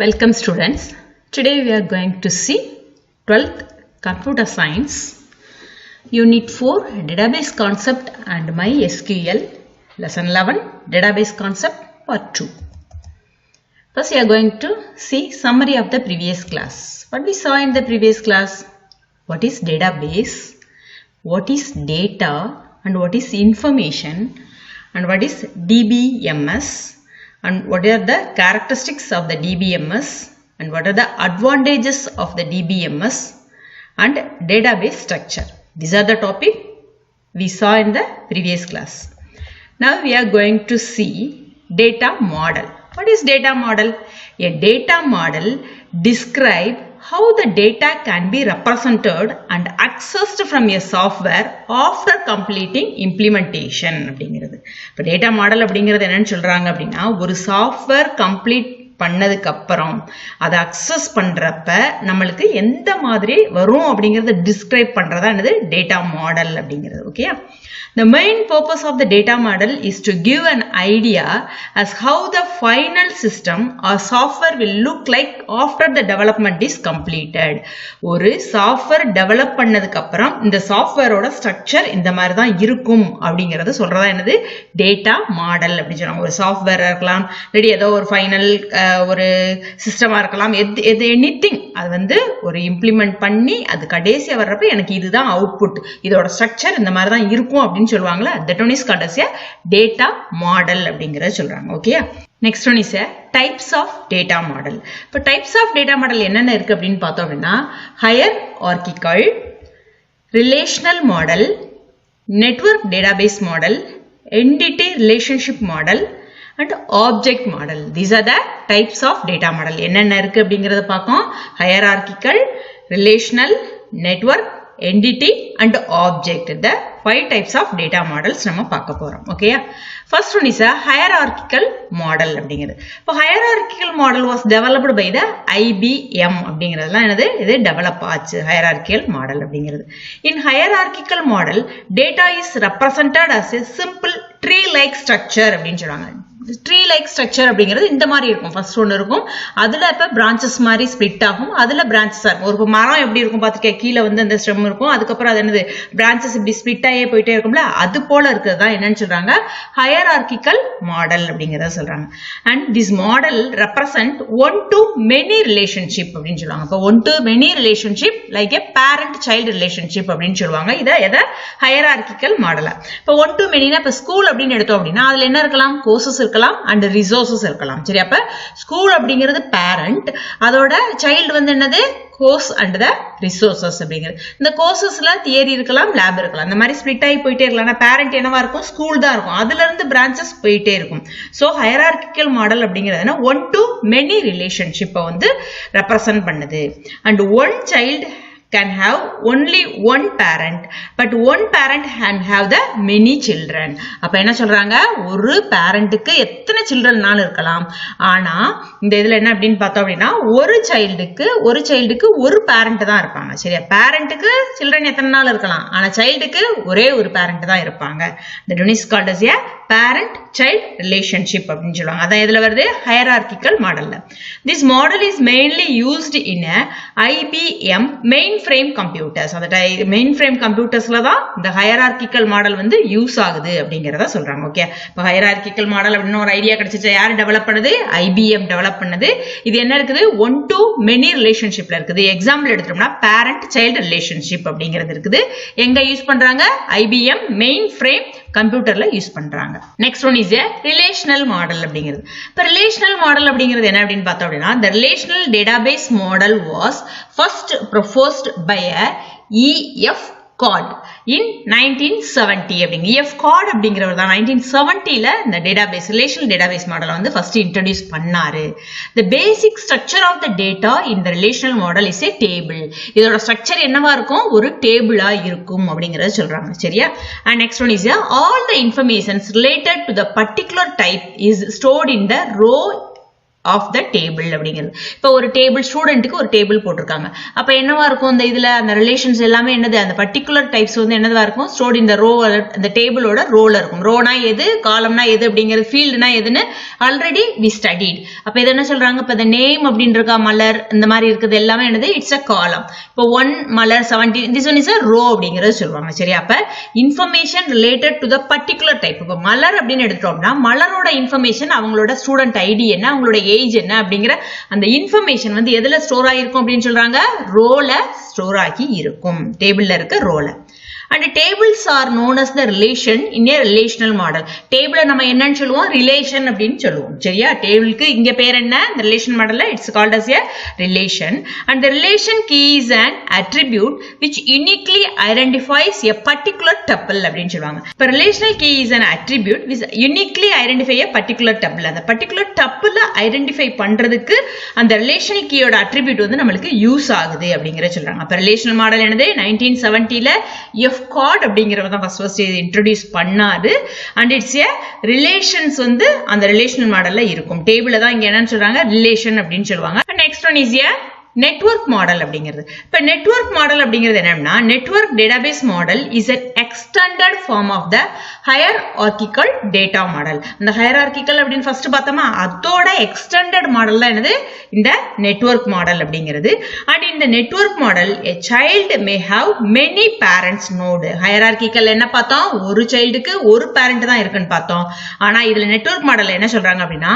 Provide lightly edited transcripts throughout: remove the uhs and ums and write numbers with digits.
Welcome students. Today we are going to see 12th Computer Science Unit 4 Database Concept and MySQL Lesson 11 Database Concept Part 2. First we are going to see summary of the previous class. What we saw in the previous class? What is database? What is data? And what is information? And what is DBMS? And what are the characteristics of the DBMS and what are the advantages of the DBMS and database structure. These are the topic we saw in the previous class. Now we are going to see data model. What is data model? A data model describes how the data can be represented and accessed from a software after completing implementation. இப்போ data model அப்படிங்கிறது என்னன்னு சொல்றாங்க அப்படின்னா ஒரு software complete பண்ணதுக்கு அப்புறம் அதை access பண்றப்ப நம்மளுக்கு எந்த மாதிரி வரும் அப்படிங்கறத டிஸ்கிரைப் பண்றதா என்னது டேட்டா மாடல் அப்படிங்கிறது. ஓகேயா? The main purpose of the data model is to give an idea as how the final system or software will look like after the development is completed. ஒரு சாஃப்ட்வேர் டெவலப் பண்ணதுக்கு அப்புறம் இந்த சாஃப்ட்வேரோட structure இந்த மாதிரி தான் இருக்கும் அப்படிங்கறது சொல்றதா என்னது டேட்டா மாடல் அப்படி சொல்றாங்க. ஒரு சாஃப்ட்வேரா இருக்கலாம், இல்லாட்டி ஏதோ ஒரு ஃபைனல் ஒரு சிஸ்டமா இருக்கலாம், எது எனிதிங் அது வந்து ஒரு இம்ப்ளிமெண்ட் பண்ணி அது கடைசியா வர்றப்ப எனக்கு இதுதான் அவுட்புட், இதோட ஸ்ட்ரக்சர் இந்த மாதிரி தான் இருக்கும் அப்படின்னு சொல்லுவாங்களா, that one is called as a data model அப்படிங்கறத சொல்றாங்க. Okay, next one is a types of data model. இப்போ types of data model என்னென்ன இருக்கு அப்படின்னு பார்த்தோம் அப்படின்னா hierarchical, relational model, network database model, entity relationship model and object model. These are the types of data model. என்னென்ன இருக்கு அப்படிங்கறத பார்ப்போம். hierarchical, relational, network, entity and object. The 5 types of data models நம்ம பார்க்க போறோம். ஓகேயா? First one is a hierarchical model அப்படிங்கிறது. இப்போ hierarchical model was developed by the IBM அப்படிங்கிறதுலாம் என்னது? இது டெவலப் ஆச்சு hierarchical model அப்படிங்கிறது. In hierarchical model, data is represented as a simple tree-like structure அப்படின்னு சொல்றாங்க. ட்ரீ லைக் ஸ்ட்ரக்சர் அப்படிங்கிறது இந்த மாதிரி இருக்கும். ஃபர்ஸ்ட் ஒன்று இருக்கும், அதுல இப்ப பிரான்சஸ் மாதிரி ஸ்பிளிட் ஆகும், அதுல பிரான்சஸ் இருக்கும். ஒரு மரம் எப்படி இருக்கும் பார்த்துக்க, கீழே வந்து அந்த ஸ்டெம் இருக்கும், அதுக்கப்புறம் அது என்னது பிரான்சஸ் இப்படி ஸ்பிளிட் ஆகியே போயிட்டே இருக்கும்ல, அது போல இருக்கிறது தான் என்னன்னு சொல்றாங்க ஹையரார்கிக்கல் மாடல் அப்படிங்கிறத சொல்றாங்க. And this model represent one to many relationship அப்படின்னு சொல்லுவாங்க. இப்போ one to many relationship like A parent child relationship அப்படின்னு சொல்லுவாங்க. இதை எதை ஹையரார்கிக்கல் மாடலை. இப்போ ஒன் டு மெனினா இப்போ ஸ்கூல் அப்படின்னு எடுத்தோம் அப்படின்னா அதுல என்ன இருக்கலாம், கோர்சஸ் இருக்கலாம் அண்ட் ரிசோர்சஸ் இருக்கலாம். சரி, அப்ப ஸ்கூல் அப்படிங்கிறது பேரண்ட், அதோட சைல்டு வந்து என்னது கோர்ஸ் அண்ட் த ரிசோர்சஸ் அப்படிங்கிறது. இந்த கோர்சஸ்ல தியரி இருக்கலாம், லேப் இருக்கலாம், இந்த மாதிரி ஸ்பிளிட் ஆகி போயிட்டே இருக்கலாம். பேரண்ட் என்னவா இருக்கும், ஸ்கூல் தான் இருக்கும், அதுல இருந்து பிரான்சஸ் போயிட்டே இருக்கும். சோ ஹையரார்கிக்கல் மாடல் அப்படிங்கிறது ஒன் டு மெனி ரிலேஷன்ஷிப்பை வந்து ரெப்ரசன்ட் பண்ணுது. And one child can have only one parent but one parent can have the many children. அப்ப என்ன சொல்றாங்க, ஒரு பேரண்ட்டுக்கு எத்தனை சில்ட்ரன்னாலும் இருக்கலாம், ஆனா இந்த இதுல என்ன அப்படின்னு பார்த்தோம் அப்படின்னா ஒரு சைல்டுக்கு ஒரு பேரண்ட் தான் இருப்பாங்க. சரியா? பேரண்ட்டுக்கு சில்ட்ரன் எத்தனை நாள் இருக்கலாம், ஆனா சைல்டுக்கு ஒரே ஒரு பேரண்ட் தான் இருப்பாங்க. that one is called as a parent child relationship அப்படின்னு சொல்லுவாங்க. அதான் இதுல வருது hierarchical மாடல்ல. This model is mainly used in a IBM mainframe computers. அந்த mainframe computersல தான் இந்த hierarchical மாடல் வந்து யூஸ் ஆகுது அப்படிங்கறத சொல்றாங்க. ஓகே, இப்போ hierarchical மாடல் அப்படின்னு ஒரு ஐடியா கிடைச்சிச்சு, யாரு டெவலப் பண்ணது, IBM டெவலப் பண்ணது. இது என்ன இருக்குது, ஒன் டு மெனி ரிலேஷன்ஷிப்ல இருக்குது. எக்ஸாம்பிள் எடுத்துட்டோம்னா பேரண்ட் சைல்டு ரிலேஷன்ஷிப் அப்படிங்கிறது இருக்குது. எங்க யூஸ் பண்றாங்க, IBM mainframe கம்ப்யூட்டர்ல யூஸ் பண்றாங்க. Next one is a relational model அப்படிங்கிறது. இப்போ relational model அப்படிங்கிறது என்ன அப்படின்னு பார்த்தோம் அப்படின்னா the relational database model was first proposed by a E.F. Codd in 1970 அப்படிங்க. E.F. Codd அப்படிங்கிறவர் தான் 1970ல இந்த டேட்டாபேஸ் ரிலேஷனல் டேட்டாபேஸ் மாடலை வந்து ஃபர்ஸ்ட் இன்ட்ரோடியூஸ் பண்ணாரு. The basic structure of the data in the relational model is a table. இதோட structure என்னவா இருக்கும், ஒரு டேபிளா இருக்கும் அப்படிங்கறத சொல்றாங்க. சரியா? And next one is all the information related to the particular type is stored in the row of the table அப்படிங்கிறது. இப்போ ஒரு டேபிள் ஸ்டூடெண்ட்டுக்கு ஒரு டேபிள் போட்டிருக்காங்க. அப்ப என்னவா இருக்கும் இந்த இதுல அந்த ரிலேஷன்ஸ் எல்லாமே என்னது அந்த பர்டிகுலர் டைப்ஸ் வந்து என்னவா இருக்கும் ஸ்டோர்ட் இந்த ரோ அந்த டேபிளோட ரோல இருக்கும். ரோனா எது காலம்னா எது அப்படிங்கிறது ஃபீல்டுனா எதுன்னு ஆல்ரெடி வி ஸ்டடிட். அப்ப இது என்ன சொல்றாங்க இப்ப இந்த நேம் அப்படின்னு இருக்கா மலர் இந்த மாதிரி இருக்குது எல்லாமே என்னது இட்ஸ் அ காலம். இப்போ 1 மலர் 17 this one is a row அப்படிங்கறது சொல்லுவாங்க. சரி அப்ப information related to the particular type. இப்போ மலர் அப்படின்னு எடுத்துட்டோம்னா மலரோட இன்ஃபர்மேஷன் அவங்களோட ஸ்டூடெண்ட் ஐடி என்ன அவங்களோட ஏஜ் என்ன அப்படிங்கிற அந்த இன்ஃபர்மேஷன் வந்து எதுல ஸ்டோர் ஆகிருக்கும் அப்படின்னு சொல்றாங்க ரோல ஸ்டோர் ஆகி இருக்கும் டேபிள்ல இருக்க ரோல. And tables are known as the relation in a relational model. Table நம்ம என்னன்னு சொல்லுவோம் relation அப்படின்னு சொல்லுவோம். சரியா டேபிளுக்கு இங்க பேர் என்ன the relation modelல it's called as a relation and the relation key is an attribute which uniquely identifies a particular tuple அப்படின்னு சொல்லுவாங்க. இப்ப relational key is an attribute which uniquely identify a particular tuple. அந்த particular tuple identify பண்றதுக்கு அந்த relational key யோட attribute வந்து நமக்கு use ஆகுது அப்படிங்கறத சொல்றாங்க. அப்ப relational model என்னது 1970ல கார்ட் அப்படிங்கறத ஃபர்ஸ்ட் இன்ட்ரோடியூஸ் பண்ணாரு and it's a relations வந்து அந்த ரிலேஷனல் மாடல்ல இருக்கும். டேபிள்ல தான் இங்க என்னன்னு சொல்றாங்க ரிலேஷன் அப்படின்னு சொல்லுவாங்க. Next one is a network model அப்படிங்கிறது. இப்ப நெட்வொர்க் மாடல் அப்படிங்கிறது என்னன்னா network database model is an extended form of the hierarchical data model. இந்த hierarchical அப்படின்னு ஃபர்ஸ்ட் பார்த்தோமா அதோட எக்ஸ்டெண்டட் மாடல் தான் என்னது இந்த நெட்வொர்க் மாடல் அப்படிங்கிறது. அண்ட் இந்த network model a child may have many parents node. hierarchical என்ன பார்த்தோம் ஒரு சைல்டுக்கு ஒரு பேரண்ட் தான் இருக்குன்னு பார்த்தோம். ஆனா இதுல நெட்வொர்க் மாடல் என்ன சொல்றாங்க அப்படின்னா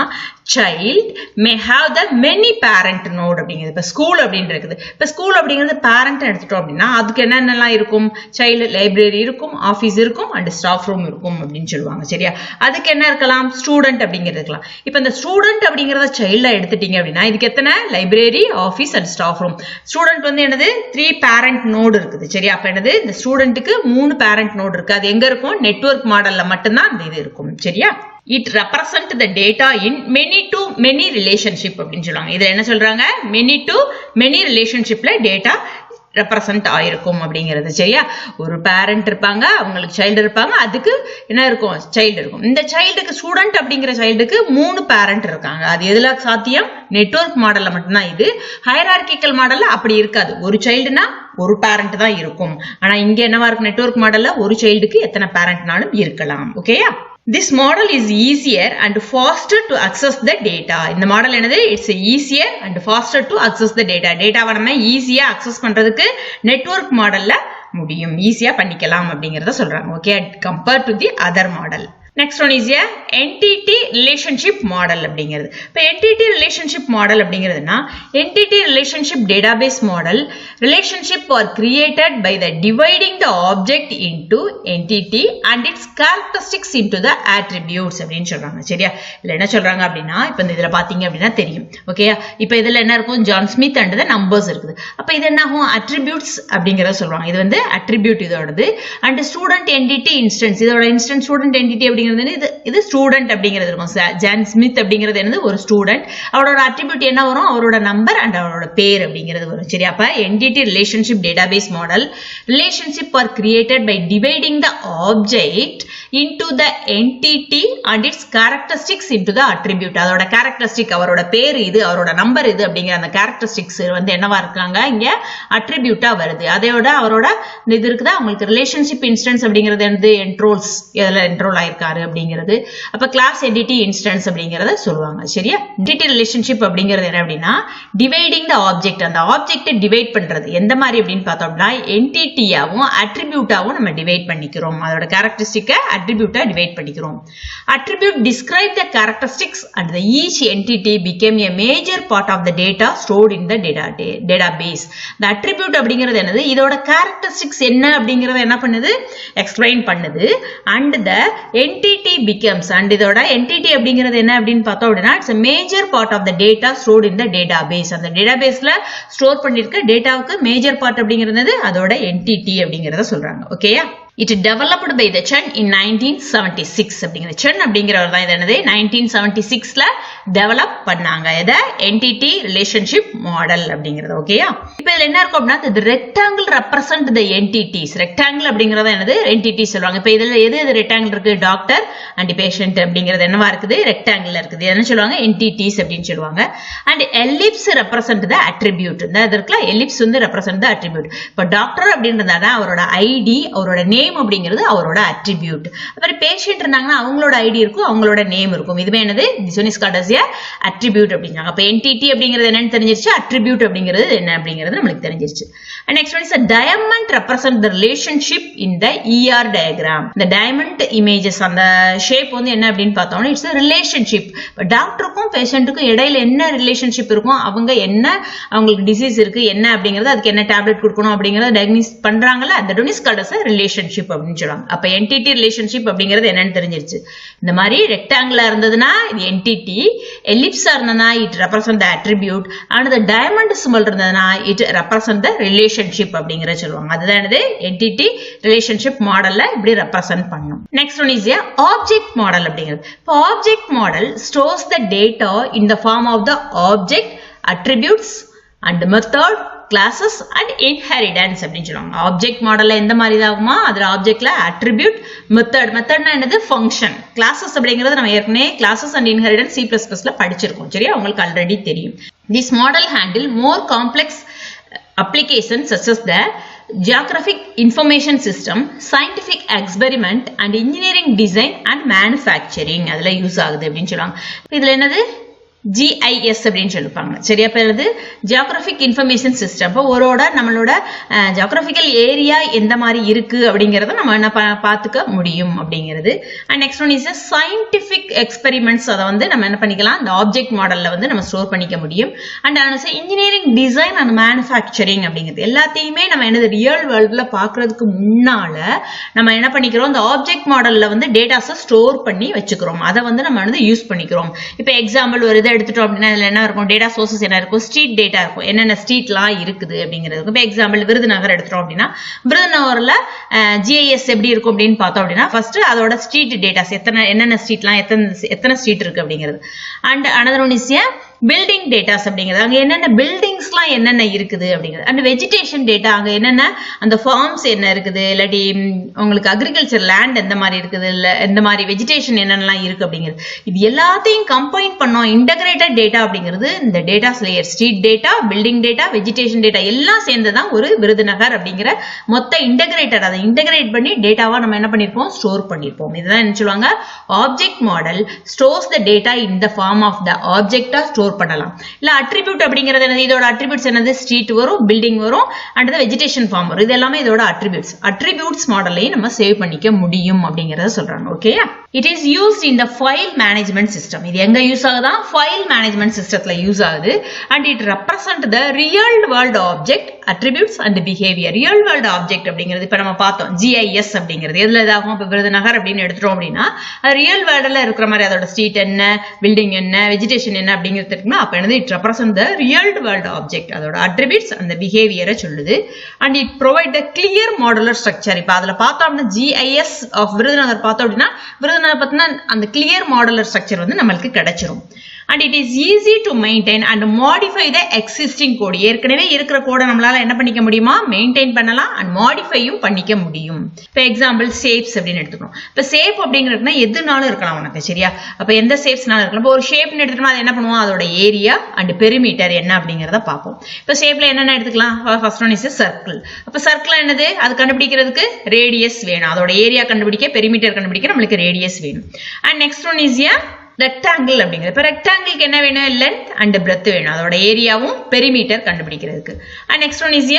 child may have the many parent node அப்படிங்கிறது. இப்ப ஸ்கூல் அப்படின்னு இருக்குது. இப்ப ஸ்கூல் அப்படிங்கிறது பேரண்ட் எடுத்துட்டோம் அப்படின்னா அதுக்கு என்னென்னலாம் இருக்கும் சைல்டு லைப்ரரி இருக்கும் ஆபீஸ் இருக்கும் அண்ட் ஸ்டாஃப் ரூம் இருக்கும் அப்படின்னு சொல்லுவாங்க. சரியா அதுக்கு என்ன இருக்கலாம் ஸ்டூடெண்ட் அப்படிங்கிறது இருக்கலாம். இப்ப இந்த ஸ்டூடெண்ட் அப்படிங்கறத சைல்டா எடுத்துட்டீங்க அப்படின்னா இதுக்கு எத்தனை library office and staff room. Student வந்து என்னது 3 பேரண்ட் நோடு இருக்குது. சரியா அப்ப என்னது இந்த ஸ்டூடெண்ட்டுக்கு 3 பேரண்ட் நோடு இருக்கு. அது எங்க இருக்கும் நெட்வொர்க் மாடல்ல மட்டும்தான் அந்த இது இருக்கும். சரியா it represent the data in many to many relationship அப்படின்னு சொல்றாங்க. இதுல என்ன சொல்றாங்க many to many relationshipல data represent ஆயிருக்கும் அப்படிங்கிறது. சரியா ஒரு பேரண்ட் இருப்பாங்க அவங்களுக்கு சைல்டு இருப்பாங்க அதுக்கு என்ன இருக்கும் சைல்டு இருக்கும். இந்த சைல்டுக்கு ஸ்டூடெண்ட் அப்படிங்கிற சைல்டுக்கு 3 பேரண்ட் இருக்காங்க. அது எதுல சாத்தியம் நெட்வொர்க் மாடல்ல மட்டும்தான். இது ஹைரார்கிக்கல் மாடல்ல அப்படி இருக்காது. ஒரு சைல்டுனா ஒரு பேரண்ட் தான் இருக்கும். ஆனா இங்க என்னவா இருக்கும் நெட்வொர்க் மாடல்ல ஒரு சைல்டுக்கு எத்தனை பேரண்ட்னாலும் இருக்கலாம். ஓகேயா This model is easier and faster to access the data. இந்த மாடல் என்னது it's easier and faster to access the data. டேட்டாவை நம்ம ஈஸியா அக்சஸ் பண்றதுக்கு நெட்வொர்க் மாடல்ல முடியும் ஈஸியா பண்ணிக்கலாம் அப்படிங்கறத சொல்றாங்க. Okay compare to the other model. Next one is a entity relationship model அப்படிங்கிறது. இப்போ entity relationship model அப்படிங்கிறதுனா entity relationship database model relationship are created by the dividing the object into entity and its characteristics into the attributes அப்படின்னு சொல்றாங்க. சரியா இல்ல என்ன சொல்றாங்க அப்படின்னா இப்போ இதுல பாத்தீங்க அப்படின்னா தெரியும். ஓகேயா இப்போ இதுல என்ன இருக்கும் John Smith and the numbers இருக்குது. அப்ப இது என்ன ஆகும் attributes அப்படிங்கறத சொல்றாங்க. இது வந்து attribute இதோடது and student entity instance இதோட instance student entity அப்படி இது ஸ்டூடெண்ட் அப்படிங்கிறது இருக்கும். ஜான் ஸ்மித் அப்படிங்கிறது என்னது ஒரு ஸ்டூடெண்ட் அவரோட அட்ரிபியூட் என்ன வரும் அவரோட நம்பர் அண்ட் அவரோட பேர் அப்படிங்கிறது வரும். சரி அப்ப entity relationship database model relationship are created by dividing the object into the entity and its characteristics into the attribute. அதோட கேரக்டரிஸ்டிக் அவரோட பேர் இது அவரோட நம்பர் இது அப்படிங்கிற அந்த கேரக்டரிஸ்டிக்ஸ் வந்து என்னவா இருக்காங்க இங்க அட்ரிபியூட்டா வருது. அதையோட அவரோட இது இருக்குதா அவங்களுக்கு ரிலேஷன்ஷிப் இன்ஸ்டன்ஸ் அப்படிங்கிறது வந்து என்ட்ரோல்ஸ் எதுல என்ட்ரோல் ஆயிருக்காரு அப்படிங்கிறது. அப்ப கிளாஸ் என்டிட்டி இன்ஸ்டன்ஸ் அப்படிங்கறத சொல்லுவாங்க. சரியா என்டிட்டி ரிலேஷன்ஷிப் அப்படிங்கிறது என்ன அப்படின்னா டிவைடிங் த ஆப்ஜெக்ட் அந்த ஆப்ஜெக்ட் டிவைட் பண்றது எந்த மாதிரி அப்படின்னு பார்த்தோம்னா என்டிட்டியாவும் அட்ரிபியூட்டாவும் நம்ம டிவைட் பண்ணிக்கிறோம். அதோட கேரக்டரிஸ்டிக்க அட்ரிபியூட்டா டிவைட் பண்ணிக்கிறோம். Attribute describe the characteristics and the each entity become a major part of the data stored in the database. இந்த அட்ரிபியூட் அப்படிங்கிறது என்னது இதோட கேரக்டரிஸ்டிக்ஸ் என்ன அப்படிங்கறத என்ன பண்ணுது எக்ஸ்பிளைன் பண்ணுது. And the entity becomes and இதோட entity அப்படிங்கிறது என்ன அப்படின்னு பார்த்தோம் அப்படின்னா it's a major part of the data stored in the database. அந்த டேட்டாபேஸ்ல ஸ்டோர் பண்ணிருக்க டேட்டாவுக்கு மேஜர் பார்ட் அப்படிங்கிறது அதோட entity அப்படிங்கறத சொல்றாங்க. ஓகேயா It developed by the Chen in 1976 அப்படிங்கிற Chen அப்படிங்கிறவர் தான் இது என்னது 1976ல டெவலப் பண்ணாங்க இத entity relationship model அப்படிங்கிறது ஓகேயா இப்போ இதுல என்ன இருக்கும் அப்படினா the rectangle represent the entities rectangle அப்படிங்கறது என்னது entity சொல்வாங்க இப்போ இதுல எது rectangle இருக்கு டாக்டர் and patient அப்படிங்கிறது என்னவா இருக்குது rectangle இருக்குது என்ன சொல்வாங்க entities அப்படினு சொல்வாங்க and ellipse represent the attribute இந்த இருக்குல ellipse வந்து represent the attribute இப்போ டாக்டர் அப்படின்றதால அவரோட ஐடி அவரோட நேம் அப்படிங்கிறது அவரோட அட்ரிபியூட் அப்புறம் பேஷண்ட் இருந்தாங்கன்னா அவங்களோட ஐடி இருக்கும் அவங்களோட நேம் இருக்கும் இதுவே என்னது this one is called as a attribute அப்படிங்கறாங்க அப்ப entity அப்படிங்கிறது என்னன்னு தெரிஞ்சிருச்சு attribute அப்படிங்கிறது என்ன அப்படிங்கிறது நமக்கு தெரிஞ்சிருச்சு and next one is a diamond represent the relationship in the ER diagram the diamond images அந்த ஷேப் வந்து என்ன அப்படினு பார்த்தோம்னா it's a relationship டாக்டருக்கும் பேஷண்ட்டுக்கும் இடையில என்ன ரிலேஷன்ஷிப் இருக்கும் அவங்க என்ன அவங்களுக்கு டிசீஸ் இருக்கு என்ன அப்படிங்கறது அதுக்கு என்ன டேப்லெட் கொடுக்கணும் அப்படிங்கறத diagnose பண்றாங்கல that one is called as a relationship அப்படின்னு சொல்றாங்க அப்ப entity relationship அப்படிங்கிறது என்னன்னு தெரிஞ்சிருச்சு இந்த மாதிரி ரெக்டாங்கிளா இருந்ததுனா இது entity ellipse இருந்தனா it represent the attribute and the diamond symbol இருந்ததுனா it represent the relationship அப்படிங்கறத சொல்வாங்க அதுதான் என்னது entity relationship மாடல்ல இப்படி ரெப்ரசன்ட் பண்ணும் next one is a object model அப்படிங்கிறது இப்போ object model stores the data in the form of the object attributes and method classes and inheritance அப்படினு சொல்றாங்க ஆப்ஜெக்ட் மாடல்ல எந்த மாதிரி ஆகுமா அதுல ஆப்ஜெக்ட்ல attribute மெத்தட்னா என்னது ஃபங்க்ஷன் classes அப்படிங்கிறது நம்ம ஏற்கனவே classes and inheritance C++ல படிச்சிருக்கோம் சரியா உங்களுக்கு ஆல்ரெடி தெரியும் this model handle more complex applications such as the geographic information system scientific experiment and engineering design and manufacturing அதுல யூஸ் ஆகுது அப்படினு சொல்றாங்க இதுல என்னது GIS அப்படினு சொல்லுவாங்க சரியா பேருது ஜியோகிராபிக் இன்ஃபர்மேஷன் சிஸ்டம் அப்ப ஒரோட நம்மளோட ஜியோகிராபிக்கல் ஏரியா எந்த மாதிரி இருக்கு அப்படிங்கறத நம்ம என்ன பாத்துக்க முடியும் அப்படிங்கிறது and next one is a scientific experiments அத வந்து நம்ம என்ன பண்ணிக்கலாம் அந்த ஆப்ஜெக்ட் மாடல்ல வந்து நம்ம ஸ்டோர் பண்ணிக்க முடியும் and also engineering design and manufacturing அப்படிங்கிறது எல்லாத்தையுமே நம்ம என்னது ரியல் வேர்ல்ட்ல பார்க்கிறதுக்கு முன்னால நம்ம என்ன பண்ணிக்கிறோம் அந்த ஆப்ஜெக்ட் மாடல்ல வந்து டேட்டாஸை ஸ்டோர் பண்ணி வச்சுக்கிறோம் அத வந்து நம்ம வந்து யூஸ் பண்ணிக்கிறோம் இப்போ எக்ஸாம்பிள் ஒரு எடுத்துட்டோம் அப்படின்னா இதுல என்ன இருக்கும் டேட்டா சோர்சஸ் என்ன இருக்கும் ஸ்ட்ரீட் டேட்டா இருக்கும் என்னென்ன ஸ்ட்ரீட்லாம் இருக்குது அப்படிங்கிறது இப்போ எக்ஸாம்பிள் விருதுநகர் எடுத்துட்டோம் அப்படின்னா விருதுநகர்ல GIS எப்படி இருக்கும் அப்படின்னு பார்த்தோம் அப்படின்னா ஃபர்ஸ்ட் அதோட ஸ்ட்ரீட் டேட்டாஸ் என்னென்ன ஸ்ட்ரீட்லாம் எத்தனை ஸ்ட்ரீட் இருக்கு அப்படிங்கிறது and another one is building datas அப்படிங்கிறது அங்க என்னென்ன பில்டிங்ஸ்லாம் என்னென்ன இருக்குது அப்படிங்கிறது அண்ட் வெஜிடேஷன் டேட்டா அங்க என்னென்ன அந்த ஃபார்ம்ஸ் என்ன இருக்குது இல்லாட்டி உங்களுக்கு அக்ரிகல்ச்சர் லேண்ட் எந்த மாதிரி இருக்குது இல்ல எந்த மாதிரி வெஜிடேஷன் என்னென்னலாம் இருக்கு அப்படிங்கிறது இது எல்லாத்தையும் கம்பைன் பண்ணோம் இன்டகிரேட்டட் டேட்டா அப்படிங்கிறது இந்த datas layer street data building data vegetation data எல்லாம் சேர்ந்துதான் ஒரு விருதுநகர் அப்படிங்கிற மொத்த இன்டகிரேட்டட் அதை இன்டகிரேட் பண்ணி டேட்டாவா நம்ம என்ன பண்ணிருப்போம் ஸ்டோர் பண்ணிருப்போம் இதுதான் என்ன சொல்லுவாங்க object model stores the data in the form of the ஆப்ஜெக்டா ஸ்டோர் பண்ணலாம் இல்ல அட்ரிபியூட் அப்படிங்கிறது என்னது இதோட அட்ரிபியூட்ஸ் என்னது ஸ்ட்ரீட் வரும் பில்டிங் வரும் அண்ட் வெஜிடேஷன் ஃபார்ம் வரும் இது எல்லாமே இதோட அட்ரிபியூட்ஸ் மாடலையும் நம்ம சேவ் பண்ணிக்க முடியும் அப்படிங்கறத சொல்றாங்க ஓகேயா it is used in the file management system இது எங்க யூஸ் ஆகுதா ஃபைல் மேனேஜ்மெண்ட் சிஸ்டத்துல யூஸ் ஆகுது and it represent the real world object attributes and behaviour real world object அப்படிங்கிறது இப்ப நம்ம பார்த்தோம் GIS அப்படிங்கிறது எதுல இதாகும் இப்ப விருதுநகர் அப்படின்னு எடுத்துட்டோம் அப்படின்னா ரியல் வேர்ல்ட்ல இருக்கிற மாதிரி அதோட ஸ்ட்ரீட் என்ன பில்டிங் என்ன வெஜிடேஷன் என்ன அப்படிங்கிறது அப்ப என்னது it represent the real world object அதோட அட்ரிபியூட்ஸ் அந்த பிஹேவியரை சொல்லுது and it provide the clear modular structure இப்ப அதுல பார்த்தோம் அப்படின்னா GIS ஆஃப் விருதுநகர் பார்த்தோம் அப்படின்னா விருதுநகர் பத்தின அந்த கிளியர் மாடுலர் ஸ்ட்ரக்சர் வந்து நம்மளுக்கு கிடைச்சிரும் and it is easy to maintain and modify the existing code ஏற்கனவே இருக்கிற கோடை நம்மளால என்ன பண்ணிக்க முடியுமா மெயின்டைன் பண்ணலாம் and modifyயும் பண்ணிக்க முடியும் இப்போ எக்ஸாம்பிள் ஷேப்ஸ் அப்படின்னு எடுத்துக்கணும் இப்போ ஷேப் அப்படிங்கிறதுனா எதுனாலும் இருக்கலாம் உனக்கு சரியா அப்ப எந்த ஷேப்ஸ்னாலும் இருக்கலாம் இப்போ ஒரு ஷேப்னு எடுத்துட்டோம்னா அது என்ன பண்ணுவோம் அதோட ஏரியா அண்ட் பெரிமீட்டர் என்ன அப்படிங்கறத பார்ப்போம் இப்போ ஷேப்ல என்னென்ன எடுத்துக்கலாம் ஃபர்ஸ்ட் ஒன் இஸ் சர்க்கிள் அப்ப சர்க்கிள் என்னது அது கண்டுபிடிக்கிறதுக்கு ரேடியஸ் வேணும் அதோட ஏரியா கண்டுபிடிக்க பெரிமீட்டர் கண்டுபிடிக்க நம்மளுக்கு ரேடியஸ் வேணும் and next one is rectangle அப்படிங்கிறது இப்போ ரெக்டாங்கிளுக்கு என்ன வேணும் லென்த் அண்ட் பிரெத் வேணும் அதோட ஏரியாவும் பெரிமீட்டர் கண்டுபிடிக்கிறதுக்கு and next one is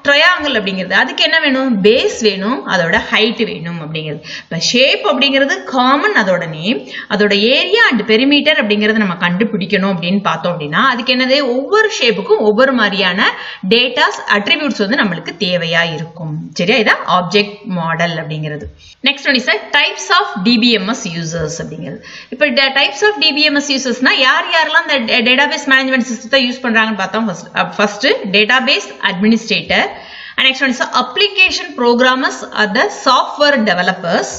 triangle அப்படிங்கிறது அதுக்கு என்ன வேணும் பேஸ் வேணும் அதோட ஹைட் வேணும் அப்படிங்கிறது இப்போ ஷேப் அப்படிங்கிறது காமன் அதோட நேம் அதோட ஏரியா அண்ட் பெரிமீட்டர் அப்படிங்கிறது நம்ம கண்டுபிடிக்கணும் அப்படின்னு பார்த்தோம் அப்படின்னா அதுக்கு என்னது ஒவ்வொரு ஷேப்புக்கும் ஒவ்வொரு மாதிரியான டேட்டாஸ் அட்ரிபியூட்ஸ் வந்து நம்மளுக்கு தேவையா இருக்கும் சரியா இதான் ஆப்ஜெக்ட் மாடல் அப்படிங்கிறது next one is types of DBMS users அப்படிங்கிறது இப்போ டைப்ஸ் ஆஃப் DBMS யூசர்ஸ்னா யாரெல்லாம் இந்த டேட்டாபேஸ் மேனேஜ்மெண்ட் சிஸ்டத்தை யூஸ் பண்றாங்கன்னு பார்த்தோம் first database administrator And next one is application programmers are the software developers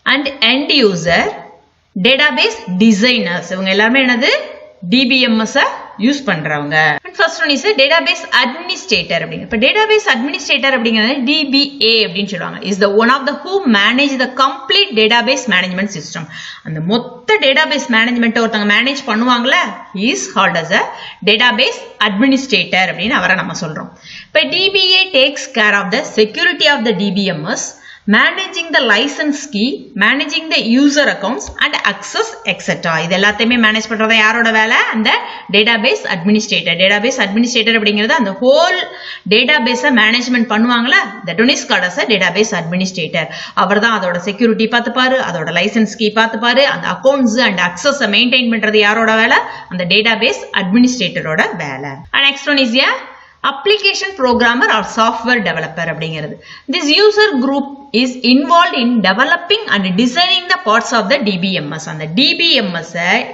and end user database designers. இவங்க எல்லாரும் என்னது DBMS யூஸ் பண்றவங்க. And first one is database administrator அப்படிங்க. இப்ப database administrator அப்படிங்கிறது DBA அப்படின்னு சொல்லுவாங்க. Is the one of the who manage the complete database management system. அந்த மொத்த database management ஒருத்தங்க manage பண்ணுவாங்கல, he is called as a database administrator அப்படின்னு அவரை நம்ம சொல்றோம். இப்ப DBA takes care of the security of the DBMS, managing the license key, managing the user accounts and access etc. இது எல்லாத்தையுமே மேனேஜ் பண்றது யாரோட வேலை? அந்த database administrator. database administrator அப்படிங்கிறது அந்த whole database மேனேஜ்மெண்ட் பண்ணுவாங்களா, that one is called as a database administrator. அவர்தான் அதோட செக்யூரிட்டி பார்த்துப்பாரு, அதோட லைசன்ஸ் கீ பார்த்துப்பாரு, அந்த அக்கௌண்ட்ஸ் அண்ட் அக்சஸ் மெயின்டைன் பண்றது யாரோட வேலை? அந்த database administratorோட வேலை. And next one is application programmer or software developer அப்படிங்கிறது. This user group is involved in developing and designing the parts of the DBMS. அந்த DBMS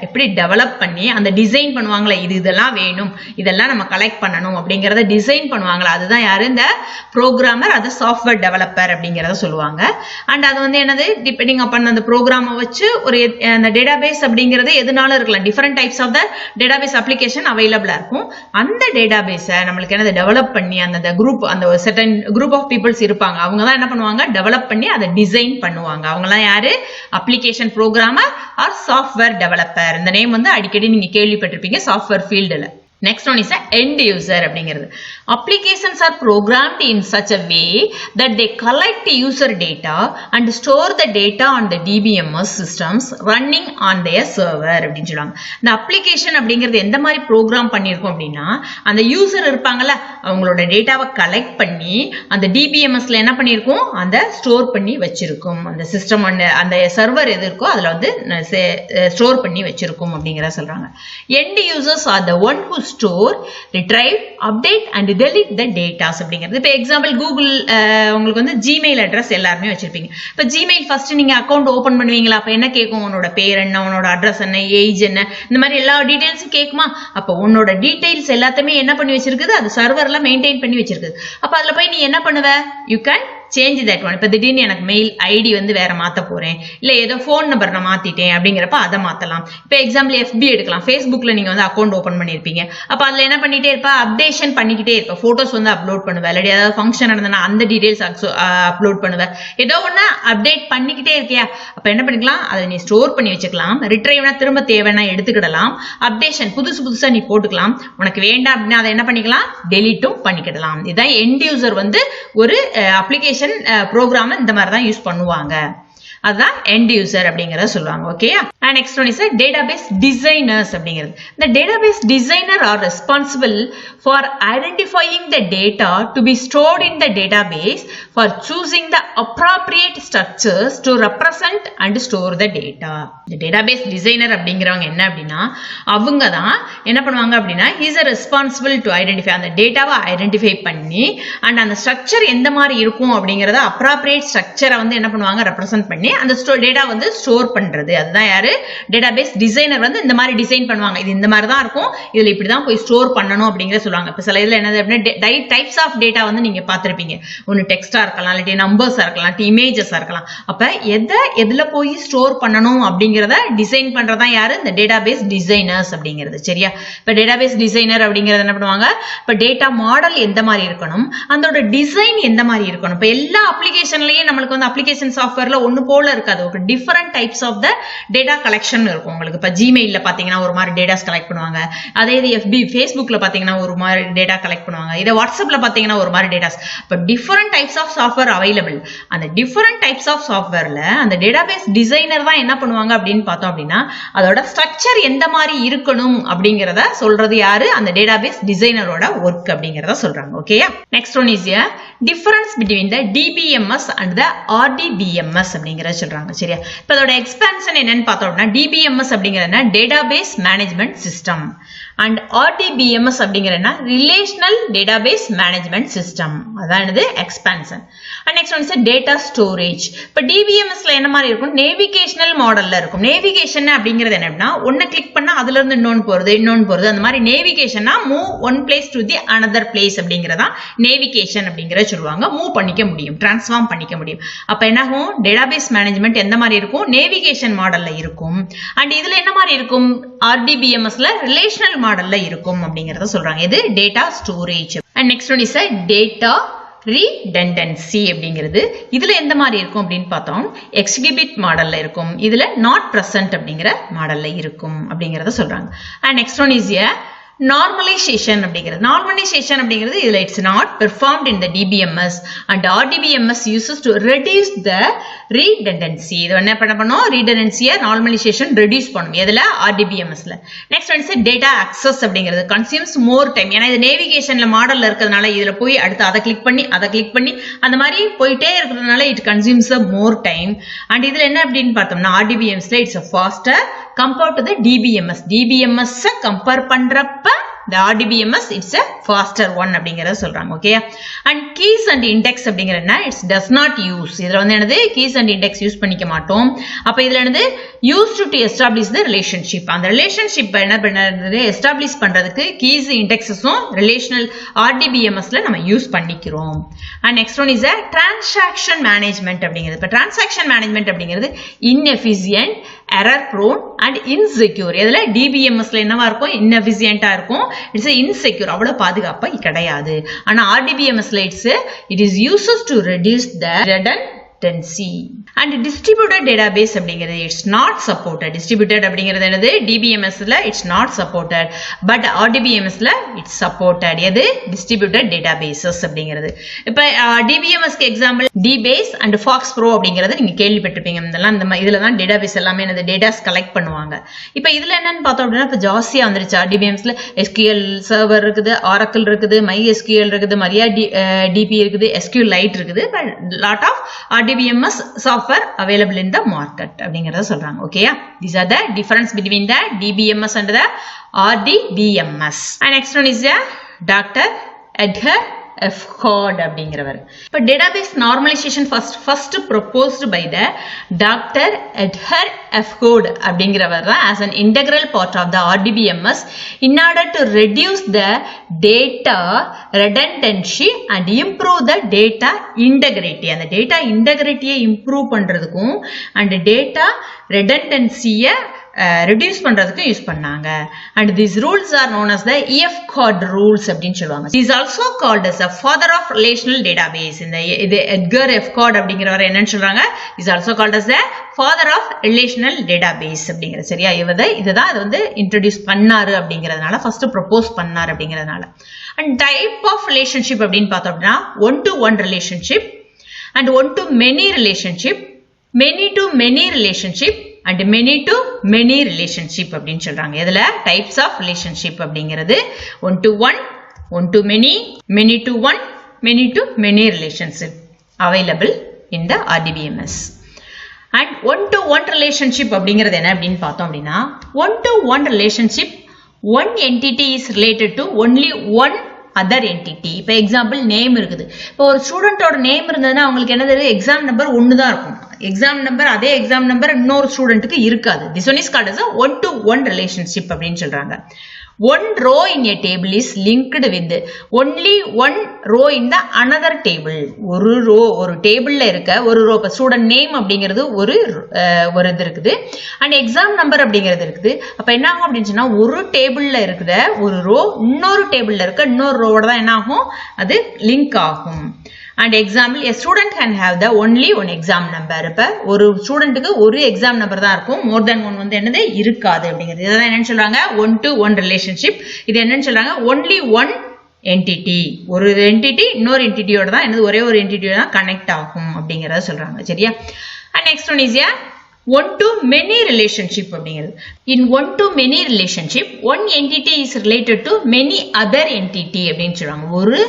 எப்படி develop பண்ணி அந்த டிசைன் பண்ணுவாங்களே, இதெல்லாம் வேணும், இதெல்லாம் நம்ம கலெக்ட் பண்ணணும் அப்படிங்கறத டிசைன் பண்ணுவாங்களா, அதுதான் யாரு? இந்த ப்ரோக்ராமர், அது சாஃப்ட்வேர் டெவலப்பர் அப்படிங்கறத சொல்லுவாங்க. அண்ட் அது வந்து என்னது, டிபெண்டிங் அப்பான் அந்த ப்ரோக்ராமை வச்சு ஒரு அந்த டேட்டாபேஸ் அப்படிங்கிறது எதுனாலும் இருக்கலாம். Different types of the database application அவைலபிளா இருக்கும். அந்த டேட்டாபேஸை நம்மளுக்கு என்னது டெவலப் பண்ணி அந்த குரூப், அந்த ஒரு செர்டன் குரூப் ஆஃப் பீப்புள்ஸ் இருப்பாங்க, அவங்க தான் என்ன பண்ணுவாங்க, டெவலப் பண்ணி அதை டிசைன் பண்ணுவாங்க. அவங்கலாம் யாரு? Application programmer R software developer. இந்த நேம் வந்து அடிக்கடி நீங்க கேள்விப்பட்டிருப்பீங்க சாஃப்ட்வேர் ஃபீல்டுல. Next one is a end user அப்படிங்கிறது. Applications are programmed in such a way that they collect user data and store the data on the DBMS systems running on their server அப்படின்னு சொல்லுவாங்க. இந்த application அப்படிங்கிறது எந்த மாதிரி program பண்ணியிருக்கோம் அப்படின்னா, அந்த யூசர் இருப்பாங்கல்ல, அவங்களோட டேட்டாவை கலெக்ட் பண்ணி அந்த DBMSல என்ன பண்ணியிருக்கோம், அந்த ஸ்டோர் பண்ணி வச்சிருக்கும். அந்த சிஸ்டம் அந்த சர்வர் எது இருக்கோ அதுல வந்து ஸ்டோர் பண்ணி வச்சிருக்கும் அப்படிங்கிற சொல்றாங்க. End users are the one who store, retrieve, update and delete the data அப்படிங்கிறது. இப்போ எக்ஸாம்பிள் கூகுள் உங்களுக்கு வந்து ஜிமெயில் அட்ரஸ் எல்லாருமே வச்சிருப்பீங்க. இப்போ ஜிமெயில் ஃபர்ஸ்ட் நீங்க அக்கௌண்ட் ஓபன் பண்ணுவீங்களா, அப்ப என்ன கேட்கும்? உன்னோட பேர் என்ன, உன்னோட அட்ரஸ் என்ன, ஏஜ் என்ன, இந்த மாதிரி எல்லா டீடைல்ஸும் கேட்குமா? அப்போ உன்னோட டீடைல்ஸ் எல்லாத்தையுமே என்ன பண்ணி வச்சிருக்குது, அது சர்வர்ல மெயின்டைன் பண்ணி வச்சிருக்குது. அப்ப அதுல போய் நீ என்ன பண்ணுவ, you can change that one. இப்ப திடீர்னு எனக்கு மெயில் ஐடி வந்து வேற மாத்த போறேன், இல்ல ஏதோ போன் நம்பர் நான் மாத்திட்டேன் அப்படிங்கிறப்ப அதை மாத்தலாம். இப்ப எக்ஸாம்பிள் FB எடுக்கலாம். Facebookல நீங்க வந்து அக்கௌண்ட் ஓபன் பண்ணிருப்பீங்க. அப்ப அதுல என்ன பண்ணிட்டே இருப்பா, அப்டேஷன் பண்ணிக்கிட்டே இருப்ப. போட்டோஸ் வந்து அப்லோட் பண்ணுவேன், இல்லாட்டி ஏதாவது ஃபங்க்ஷன் நடந்தனா அந்த டீடைல்ஸ் அப்லோட் பண்ணுவேன். ஏதோ ஒண்ணு அப்டேட் பண்ணிக்கிட்டே இருக்கியா, அப்ப என்ன பண்ணிக்கலாம், அதை நீ ஸ்டோர் பண்ணி வச்சுக்கலாம். ரிட்ரைவ்னா திரும்ப தேவைன்னா எடுத்துக்கிடலாம். அப்டேஷன் புதுசா நீ போட்டுக்கலாம். உனக்கு வேண்டாம் அப்படின்னா அதை என்ன பண்ணிக்கலாம், டெலீட்டும் பண்ணிக்கிடலாம். இதுதான் எண்ட் யூசர் வந்து ஒரு அப்ளிகேஷன் ப்ரோக்ராம் இந்த மாதிரி தான் யூஸ் பண்ணுவாங்க. அதுதான் end user அப்படிங்கறத சொல்லுவாங்க. Okay. And next one is a database designers அப்படிங்கிறது. The database designer are responsible for identifying the data to be stored in the database, for choosing the appropriate structures to represent and store the data. The database designer அப்படிங்கிறவங்க என்ன அப்படின்னா, அவங்க தான் என்ன பண்ணுவாங்க அப்படின்னா, he is responsible to identify, அந்த டேட்டாவை ஐடென்டிஃபை பண்ணி and அந்த ஸ்ட்ரக்சர் எந்த மாதிரி இருக்கும் அப்படிங்கறத appropriate ஸ்ட்ரக்சரை வந்து என்ன பண்ணுவாங்க, ரெப்ரசென்ட் பண்ணி அந்த டேட்டா வந்து ஸ்டோர் பண்றது. அதுதான் யாரு, டேட்டாபேஸ் டிசைனர் வந்து இந்த மாதிரி டிசைன் பண்ணுவாங்க. இது இந்த மாதிரி தான் இருக்கும், இதுல இப்படிதான் போய் ஸ்டோர் பண்ணணும் அப்படிங்கிற சொல்லுவாங்க. இப்ப சில இதுல என்னது அப்படின்னா, டைப்ஸ் ஆஃப் டேட்டா வந்து நீங்க பாத்திருப்பீங்க. ஒன்னு டெக்ஸ்டா இருக்கலாம், இல்லாட்டி நம்பர்ஸா இருக்கலாம், இமேஜஸா இருக்கலாம். அப்ப எதுல போய் ஸ்டோர் பண்ணணும் அப்படிங்கறத டிசைன் பண்றதா யாரு, இந்த டேட்டாபேஸ் டிசைனர்ஸ் அப்படிங்கிறது. சரியா? இப்ப டேட்டாபேஸ் டிசைனர் அப்படிங்கறது என்ன பண்ணுவாங்க, இப்ப டேட்டா மாடல் எந்த மாதிரி இருக்கணும், அதோட டிசைன் எந்த மாதிரி இருக்கணும். இப்ப எல்லா அப்ளிகேஷன்லயும் நம்மளுக்கு வந்து அப்ளிகேஷன் சாஃப்ட்வேர்ல ஒன்னு போல இருக்காது. ஒரு different types of the data collection இருக்கும் உங்களுக்கு. இப்ப ஜிமெயில்ல பாத்தீங்கன்னா ஒரு மாதிரி டேட்டாஸ் கலெக்ட் பண்ணுவாங்க. அதே இது FB Facebookல பாத்தீங்கன்னா ஒரு மாதிரி டேட்டா கலெக்ட் பண்ணுவாங்க. இதை வாட்ஸ்அப்ல பாத்தீங்கன்னா ஒரு மாதிரி டேட்டாஸ். இப்ப different types of software available. அந்த டிஃபரெண்ட் டைப்ஸ் ஆஃப் சாஃப்ட்வேர்ல அந்த டேட்டாபேஸ் டிசைனர் தான் என்ன பண்ணுவாங்க அப்படின்னு பார்த்தோம் அப்படின்னா, அதோட ஸ்ட்ரக்சர் எந்த மாதிரி இருக்கணும் அப்படிங்கறத சொல்றது யாரு, அந்த டேட்டாபேஸ் டிசைனரோட ஒர்க் அப்படிங்கறத சொல்றாங்க. ஓகேயா? Next one is difference between the DBMS and the RDBMS அப்படிங்கிறது. அப்படிங்கறத சொல்றாங்க சரியா. இப்போ அதோட எக்ஸ்பான்ஷன் என்னன்னு பார்த்தோம்னா DBMS அப்படிங்கறதுனா database management system and RDBMS அப்படிங்கறதுனா ரிலேஷனல் டேட்டாபேஸ் மேனேஜ்மெண்ட் சிஸ்டம். அதான் என்னது expansion. and next one is data storage. இப்போ DBMSல என்ன மாதிரி இருக்கும், நேவிகேஷனல் மாடல்ல இருக்கும். நேவிகேஷன் அப்படிங்கிறது என்னன்னா ஒண்ணு கிளிக் பண்ணா அதுல இருந்து இன்னொன்னு போறது அந்த மாதிரி நேவிகேஷன்னா move one place to the another place அப்படிங்கறதா நேவிகேஷன் அப்படிங்கறத சொல்லுவாங்க. மூவ் பண்ணிக்க முடியும், டிரான்ஸ்ஃபார்ம் பண்ணிக்க முடியும். அப்ப என்ன ஆகும், டேட்டாபேஸ் மேனேஜ்மெண்ட் எந்த மாதிரி இருக்கும், நேவிகேஷன் மாடல்ல இருக்கும். அண்ட் இதுல என்ன மாதிரி இருக்கும், RDBMSல ரிலேஷனல் மாடல்ல இருக்கும் அப்படிங்கறத சொல்றாங்க. இது data storage. And next one is data redundancy அப்படிங்கிறது இதுல எந்த மாதிரி இருக்கும் அப்படின்னு பார்த்தோம், எக்ஸிகியூட் மாடல்ல இருக்கும். இதுல நாட் பிரசன்ட் அப்படிங்கிற மாடல்ல இருக்கும் அப்படிங்கறத சொல்றாங்க. And next one is normalisation அப்படிங்கிறது. நார்மலைசேஷன் அப்படிங்கிறது இதுல it's not performed in the DBMS and RDBMS uses to reduce the redundancy. இது என்ன பண்ணணும், redundancy நார்மலைசேஷன் ரெடியூஸ் பண்ணும். எதுல, RDBMSல. நெக்ஸ்ட் வந்து டேட்டா அக்சஸ் அப்படிங்கிறது கன்சியூம்ஸ் மோர் டைம். ஏன்னா இது நேவிகேஷன்ல மாடல்ல இருக்கிறதுனால இதுல போய் அடுத்து அதை கிளிக் பண்ணி அந்த மாதிரி போயிட்டே இருக்கிறதுனால it consumes more time. And இதுல என்ன அப்படின்னு பார்த்தோம்னா RDBMSல it's faster compared to the DBMS. DBMS compare பண்றப்ப the RDBMS it's a faster one அப்படிங்கறத சொல்றாங்க. Okay. and keys and index அப்படிங்கறதுனா it does not use. இதுல வந்து என்னது, keys and index யூஸ் பண்ணிக்க மாட்டோம். அப்ப இதுல என்னது, used to establish the relationship. அந்த relationship என்ன பண்றது, establish பண்றதுக்கு keys indexஸும் relational RDBMSல நம்ம யூஸ் பண்ணிக்கிறோம். and next one is a transaction management அப்படிங்கிறது. இப்ப transaction management அப்படிங்கிறது inefficient, error prone and insecure. இதுல DBMSல என்னவா இருக்கும், inefficient-ஆ இருக்கும், it's insecure, அவ்வளவு பாதுகாப்பா கிடையாது. ஆனா RDBMSல it is used to reduce the redundancy. and distributed database அப்படிங்கிறது it's not supported. distributed அப்படிங்கிறது என்னது, DBMSல it's not supported but RDBMSல it's supported. எது, distributed databases அப்படிங்கிறது. இப்ப DBMSக்கு example DBase and Fox Pro அப்படிங்கிறது நீங்க கேள்விப்பட்டிருப்பீங்க. இதெல்லாம் இதுல தான் டேட்டாபேஸ் எல்லாமே என்னது டேட்டாஸ் கலெக்ட் பண்ணுவாங்க. இப்ப இதுல என்னன்னு பார்த்தோம் அப்படின்னா இப்ப ஜாஸ்தியா வந்துருச்சு. RDBMSல SQL சர்வர் இருக்குது, Oracle இருக்குது, MySQL இருக்குது, MariaDB இருக்குது, SQLite இருக்குது. but lot of RDBMS software available in the market அப்படிங்கறத சொல்றாங்க. ஓகேயா. these are the difference between the DBMS and the RDBMS. and next one is Dr. Edgar F. Hord அப்படிங்கிறவர். இப்ப database normalization first proposed by the Dr. Edgar F. Hord அப்படிங்கிறவர் தான் as an integral part of the RDBMS in order to reduce the data redundancy and improve the data integrity. அந்த data integrity-யை improve பண்றதுக்கும் and data redundancy-யை reduce பண்றதுக்கு use பண்ணாங்க. and these rules are known as the EF Hord rules அப்படினு சொல்வாங்க. This is also called as the father of relational database. இந்த Edgar F card அப்படிங்கறவர் என்னன்னு சொல்றாங்க, is also called as the father of relational database அப்படிங்கறது. சரியா, இதுதான் அது வந்து இன்ட்ரோ듀ஸ் பண்ணாரு அப்படிங்கறதுனால, ஃபர்ஸ்ட் ப்ரோபோஸ் பண்ணாரு அப்படிங்கறதுனால. and type of relationship அப்படினு பார்த்தோம்னா one to one relationship and one to many relationship, many to many relationship and many to many relationship அப்படின்னு சொல்றாங்க. இதுல types of relationship அப்படிங்கிறது one to one, one to many, many to one, many to many relationship available in the RDBMS. and one to one relationship அப்படிங்கிறது என்ன அப்படின்னு பார்த்தோம் அப்படின்னா, one to one relationship, one entity is related to only one other entity. இப்ப example name இருக்குது. இப்போ ஒரு ஸ்டூடெண்டோட name இருந்ததுன்னா அவங்களுக்கு என்ன தெரியும், எக்ஸாம் நம்பர் ஒன்னு தான் இருக்கும். எக்ஸாம் நம்பர் அதே எக்ஸாம் நம்பர் இன்னொரு ஸ்டூடெண்ட்டுக்கு இருக்காது. this one is called as a one to one relationship அப்படின்னு சொல்றாங்க. one row in a table is linked with only one row in the another table. ஒரு ரோ ஒரு டேபிள்ல இருக்க ஒரு ரோ, ஸ்டூடெண்ட் நேம் அப்படிங்கிறது ஒரு இது இருக்குது, அண்ட் எக்ஸாம் நம்பர் அப்படிங்கிறது இருக்குது. அப்ப என்ன ஆகும் அப்படின்னு சொன்னா, ஒரு டேபிள்ல இருக்கிற ஒரு ரோ இன்னொரு டேபிள்ல இருக்க இன்னொரு ரோவோட தான் என்ன ஆகும், அது லிங்க் ஆகும். and example, a student can have the only one exam number. இப்ப ஒரு ஸ்டூடெண்ட்டுக்கு ஒரு எக்ஸாம் நம்பர் தான் இருக்கும், மோர் தென் ஒன் வந்து என்னது இருக்காது அப்படிங்கிறது. இதெல்லாம் என்னன்னு சொல்றாங்க, ஒன் டு ஒன் ரிலேஷன்ஷிப். இது என்னன்னு சொல்றாங்க, ஒன்லி ஒன் என்டிட்டி. ஒரு என்டிட்டி இன்னொரு என்டிட்டியோட தான் என்னது, ஒரே ஒரு என்டிட்டியோட தான் கனெக்ட் ஆகும் அப்படிங்கறத சொல்றாங்க. சரியா. and next one is one to many relationship அப்படிங்கிறது. in one to many relationship, one entity is related to many other entity அப்படின்னு சொல்றாங்க. ஒரு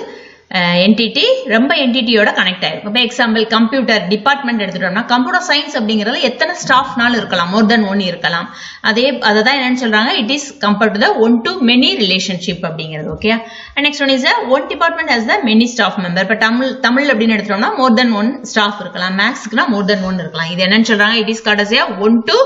என்டிட்டி ரொம்ப என்டிட்டியோட கனெக்ட் ஆயிருக்கும். இப்போ எக்ஸாம்பிள் கம்ப்யூட்டர் டிபார்ட்மெண்ட் எடுத்துட்டோம்னா கம்ப்யூட்டர் சயின்ஸ் அப்படிங்கிறது எத்தனை ஸ்டாஃப்னாலும் இருக்கலாம், மோர் தென் ஒன் இருக்கலாம். அதை தான் என்னன்னு சொல்றாங்க, it is compared to the one to many relationship அப்படிங்கிறது. Okay, next one is one department has the many staff member. இப்போ தமிழ் அப்படின்னு எடுத்துட்டோம்னா மோர் தென் ஒன் ஸ்டாஃப் இருக்கலாம், மேக்ஸ்க்குனா மோர் தென் ஒன் இருக்கலாம். இது என்னன்னு சொல்றாங்க, it is called as one to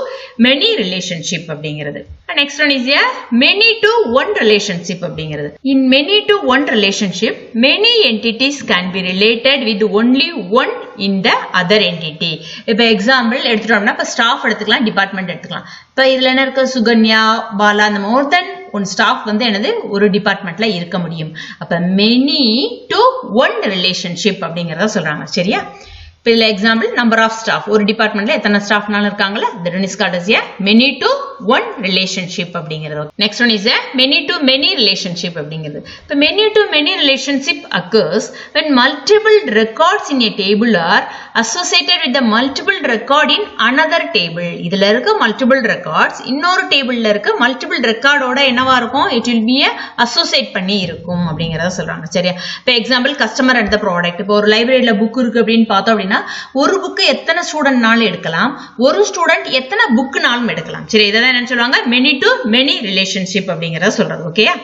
many relationship அப்படிங்கிறது. Next one is a many to one relationship அப்படிங்கிறது. In many to one relationship, many entities can be related with only one in the other entity. இப்போ example எடுத்துட்டோம்னா இப்போ staff எடுத்துக்கலாம், department எடுத்துக்கலாம். இப்போ இதுல என்ன இருக்கு, சுகன்யா, பாலா, அந்த மோர் தென் ஒன் ஸ்டாஃப் வந்து என்னது ஒரு டிபார்ட்மெண்ட்ல இருக்க முடியும். அப்ப many to one relationship அப்படிங்கறத சொல்றாங்க. சரியா? இப்போ இதுல எக்ஸாம்பிள் நம்பர் ஆஃப் ஸ்டாஃப், ஒரு டிபார்ட்மெண்ட்ல எத்தனை ஸ்டாஃப்னாலும் இருக்காங்கல்ல, that one is called as a many to one relationship அப்படிங்கிறது. Next one is a many to many relationship அப்படிங்கிறது. இப்போ many to many relationship occurs when multiple records in a table are associated with the multiple record in another table. இதுல இருக்க multiple records இன்னொரு டேபிள்ல இருக்க multiple recordோட என்னவா இருக்கும், it will be a associate பண்ணி இருக்கும் அப்படிங்கறத சொல்றாங்க. சரியா? இப்போ example customer at the product. இப்போ ஒரு லைப்ரரியில புக் இருக்கு அப்படின்னு பார்த்தோம் அப்படின்னா ஒரு புக் எத்தனை ஸ்டூடெண்ட்னாலும் எடுக்கலாம், ஒரு ஸ்டூடெண்ட் எத்தனை புக்னாலும் எடுக்கலாம். சரி, இதான் என்ன சொல்லுவாங்க, many to many relationship அப்படிங்கறத சொல்றது. ஓகேயா?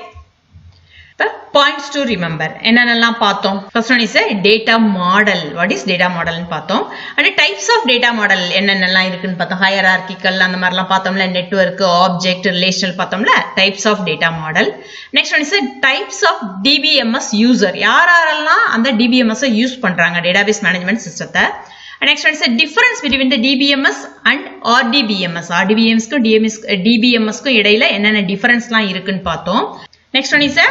இப்ப பாயிண்ட்ஸ் டு ரிமெம்பர் என்னென்னலாம் பார்த்தோம். First one is data model. What is data மாடல்னு பார்த்தோம். And types of data model என்னென்னலாம் இருக்குன்னு பார்த்தோம். ஹையரார்கிக்கல் அந்த மாதிரிலாம் பார்த்தோம்ல, நெட்வொர்க், ஆப்ஜெக்ட், ரிலேஷனல் பார்த்தோம்ல, types of data model. Next one is types of DBMS user. யாரெல்லாம் அந்த டிபிஎம்எஸ் யூஸ் பண்றாங்க, டேட்டாபேஸ் மேனேஜ்மெண்ட் சிஸ்டத்தை. Next one is a difference between the DBMS and RDBMS. RDBMS-க்கும் DBMS-க்கும் இடையில என்னென்ன டிஃபரன்ஸ்லாம் இருக்குன்னு பார்த்தோம். Next one is a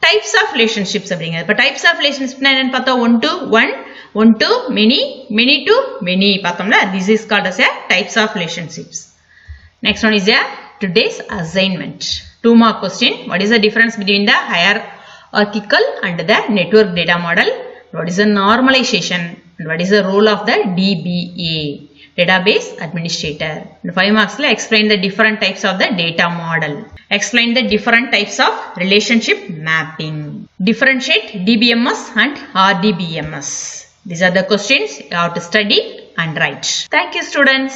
types of relationships அப்படிங்கிறது. இப்போ types of relationships என்னன்னு பார்த்தோம், one to one, one to many, many to many பார்த்தோம்ல. This is called as a types of relationships. Next one is a today's assignment. 2 mark question. What is the difference between the hierarchical and the network data model? What is the normalization? And what is the role of the DBA, database administrator? And 5 marks la explain the different types of the data model. Explain the different types of relationship mapping. Differentiate DBMS and RDBMS. These are the questions you have to study and write. Thank you, students.